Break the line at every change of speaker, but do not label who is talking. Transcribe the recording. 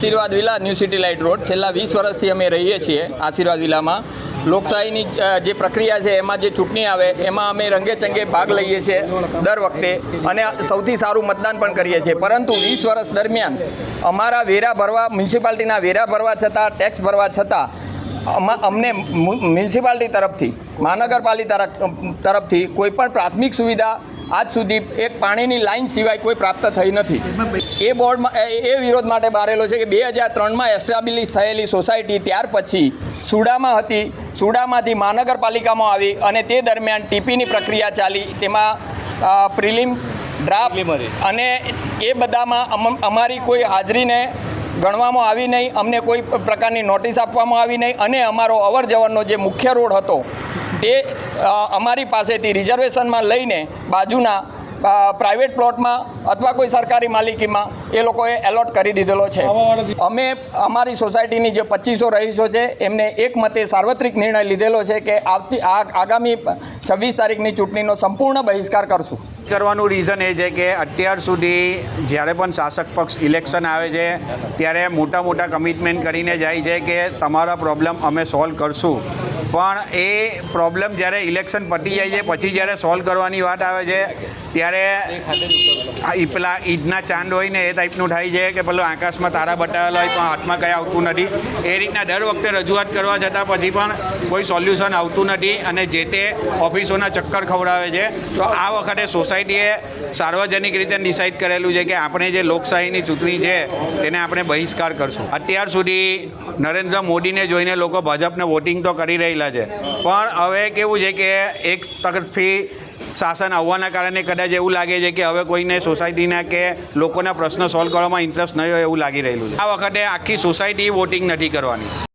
આશીર્વાદ villa new city light road છેલ્લા 20 વર્ષથી અમે રહીએ છીએ આશીર્વાદ વિલામાં. લોકશાહીની જે પ્રક્રિયા છે એમાં જે ચૂંટણી આવે એમાં અમે રંગેચંગે ભાગ લઈએ છીએ દર વખતે અને સૌથી સારું મતદાન પણ કરીએ છીએ. પરંતુ 20 વર્ષ દરમિયાન અમારા વેરા ભરવા મ્યુનિસિપાલિટીના વેરા ભરવા છતાં ટેક્સ ભરવા છતાં અમને મ્યુનિસિપાલિટી તરફથી મહાનગરપાલિકા તરફથી કોઈપણ પ્રાથમિક સુવિધા આજ સુધી એક પાણીની લાઈન સિવાય કોઈ પ્રાપ્ત થઈ નથી. એ બોર્ડમાં એ વિરોધ માટે બારેલો છે કે 2003માં એસ્ટાબ્લિશ થયેલી સોસાયટી ત્યાર પછી સુડામાં હતી, સુડામાંથી મહાનગરપાલિકામાં આવી અને તે દરમિયાન ટીપીની પ્રક્રિયા ચાલી, તેમાં પ્રિલિમ ડ્રાફ્ટ અને એ બધામાં અમારી કોઈ હાજરીને ગણવામાં આવી નહીં, અમને કોઈ પ્રકારની નોટિસ આપવામાં આવી નહીં અને અમારો અવર જવરનો જે મુખ્ય રોડ હતો તે અમારી પાસેથી રિઝર્વેશનમાં લઈને બાજુના પ્રાઇવેટ પ્લોટમાં અથવા કોઈ સરકારી માલિકીમાં એ લોકોએ એલોટ કરી દીધેલો છે. અમે અમારી સોસાયટીની જે 2500 રહીશો છે એમને એકમતે સાર્વત્રિક નિર્ણય લીધેલો છે કે આગામી 26 તારીખની ચૂંટણીનો સંપૂર્ણ બહિષ્કાર કરશું.
કરવાનું રીઝન એ છે કે અત્યાર સુધી જ્યારે પણ શાસક પક્ષ ઇલેક્શન આવે છે ત્યારે મોટા મોટા કમિટમેન્ટ કરીને જાય છે કે તમારા પ્રોબ્લેમ અમે સોલ્વ કરશું, પણ એ પ્રોબ્લેમ જ્યારે ઇલેક્શન પતી જાય છે પછી જ્યારે સોલ્વ કરવાની વાત આવે છે ત્યારે પેલા ઈદના ચાંદ હોય ને એ ટાઈપનું થાય છે કે પેલો આકાશમાં તારા બતાવેલા હોય પણ હાથમાં કંઈ આવતું નથી. એ રીતના દર વખતે રજૂઆત કરવા છતાં પછી પણ કોઈ સોલ્યુશન આવતું નથી અને જે તે ઓફિસોના ચક્કર ખવડાવે છે. તો આ વખતે સોસાયટીએ સાર્વજનિક રીતે ડિસાઇડ કરેલું છે કે આપણે જે લોકશાહીની ચૂંટણી છે તેને આપણે બહિષ્કાર કરશું. અત્યાર સુધી નરેન્દ્ર મોદીને જોઈને લોકો ભાજપને વોટિંગ તો કરી રહેલા છે, પણ હવે કેવું છે કે એક તરફથી શાસન આવવાના કારણે કદાચ એવું લાગે છે કે હવે કોઈને સોસાયટીના કે લોકોના પ્રશ્નો સોલ્વ કરવામાં ઇન્ટરેસ્ટ નહીં હોય એવું લાગી રહેલું છે. આ વખતે આખી સોસાયટી વોટિંગ નથી કરવાની.